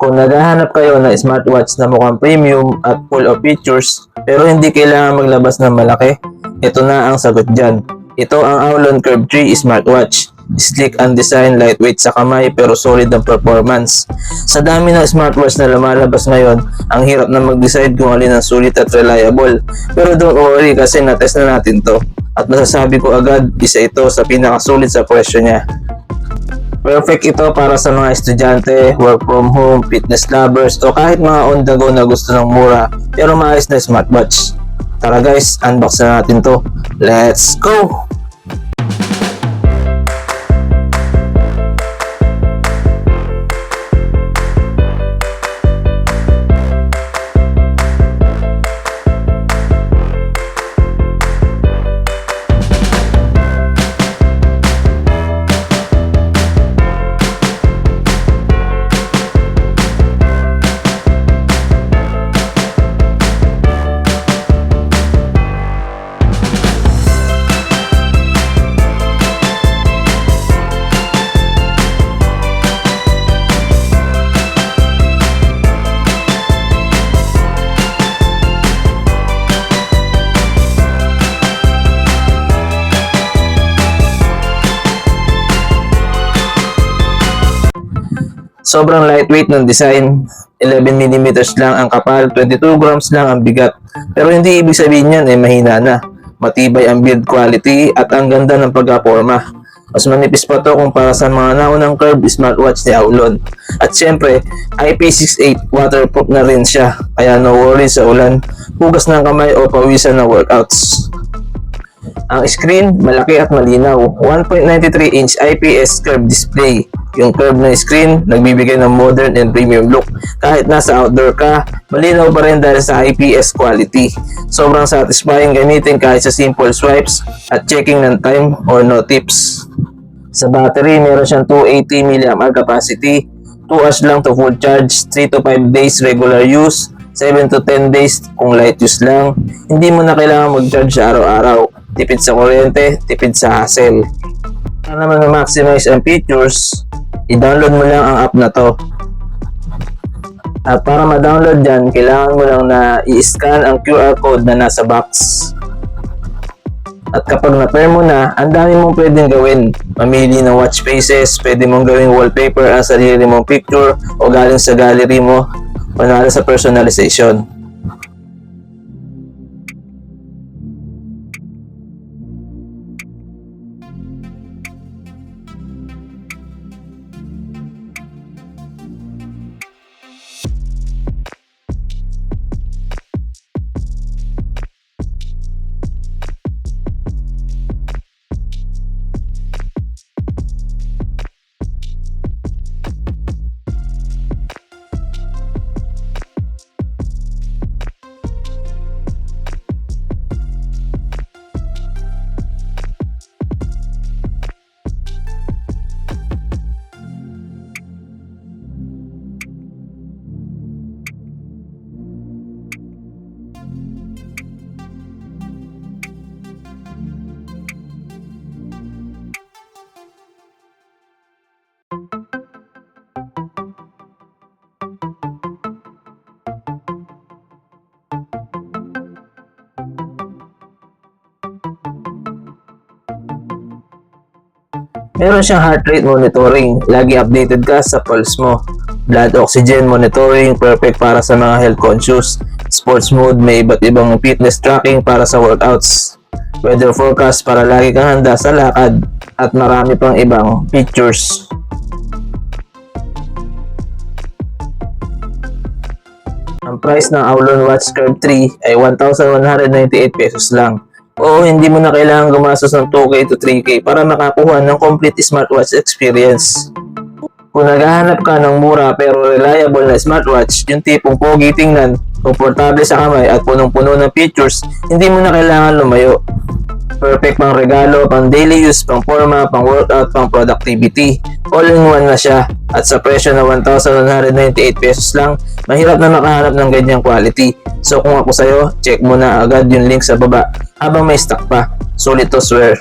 Kung naghahanap kayo ng smartwatch na mukhang premium at full of features pero hindi kailangan maglabas ng malaki, ito na ang sagot dyan. Ito ang Aulon Curve 3 smartwatch. Sleek ang design, lightweight sa kamay pero solid ang performance. Sa dami ng smartwatch na lumalabas ngayon, ang hirap na mag-decide kung alin ang sulit at reliable. Pero don't worry kasi na-test na natin to. At masasabi ko agad, isa ito sa pinakasulit sa presyo niya. Perfect ito para sa mga estudyante, work from home, fitness lovers o kahit mga on the go na gusto ng mura pero maayos na smartwatch. Tara guys, unbox na natin to. Let's go! Sobrang lightweight ng design, 11mm lang ang kapal, 22 grams lang ang bigat. Pero hindi ibig sabihin yan mahina na. Matibay ang build quality at ang ganda ng pagkaporma. Mas manipis pa to kumpara sa mga naunang curve smartwatch ni Aulon. At syempre, IP68 waterproof na rin siya, kaya no worries sa ulan, hugas ng kamay o pawisan ng workouts. Ang screen, malaki at malinaw. 1.93-inch IPS curved display. Yung curve na screen, nagbibigay ng modern and premium look. Kahit nasa outdoor ka, malinaw pa rin dahil sa IPS quality. Sobrang satisfying gamitin kahit sa simple swipes at checking ng time or no tips. Sa battery, meron siyang 280 mAh capacity. 2 hours lang to full charge, 3 to 5 days regular use, 7 to 10 days kung light use lang. Hindi mo na kailangan mag-charge sa araw-araw. Tipid sa kuryente, tipid sa hassle. Para naman ma-maximize ang features, i-download mo lang ang app na to. At para ma-download dyan, kailangan mo lang na i-scan ang QR code na nasa box. At kapag na-pair mo na, ang dami mong pwedeng gawin. Mamili ng watch faces, pwede mong gawing wallpaper ang sarili mong picture o galing sa gallery mo, panalo sa personalization. Meron siyang heart rate monitoring, lagi updated ka sa pulse mo. Blood oxygen monitoring, perfect para sa mga health conscious. Sports mode, may iba't ibang fitness tracking para sa workouts. Weather forecast para lagi kang handa sa lakad. At marami pang ibang features. Ang price ng Aulon Watch Curve 3 ay 1,198 pesos lang. Oo, hindi mo na kailangan gumastos ng 2K to 3K para makakuha ng complete smartwatch experience. Kung naghahanap ka ng mura pero reliable na smartwatch, yung tipong pogi tingnan, komportable sa kamay at punong-puno ng features, hindi mo na kailangan lumayo. Perfect pang regalo, pang daily use, pang forma, pang workout, pang productivity. All-in-one na siya at sa presyo na 1,198 pesos lang, mahirap na makahanap ng ganyang quality. So kung ako sa'yo, check mo na agad yung link sa baba habang may stock pa. Sulit to swear.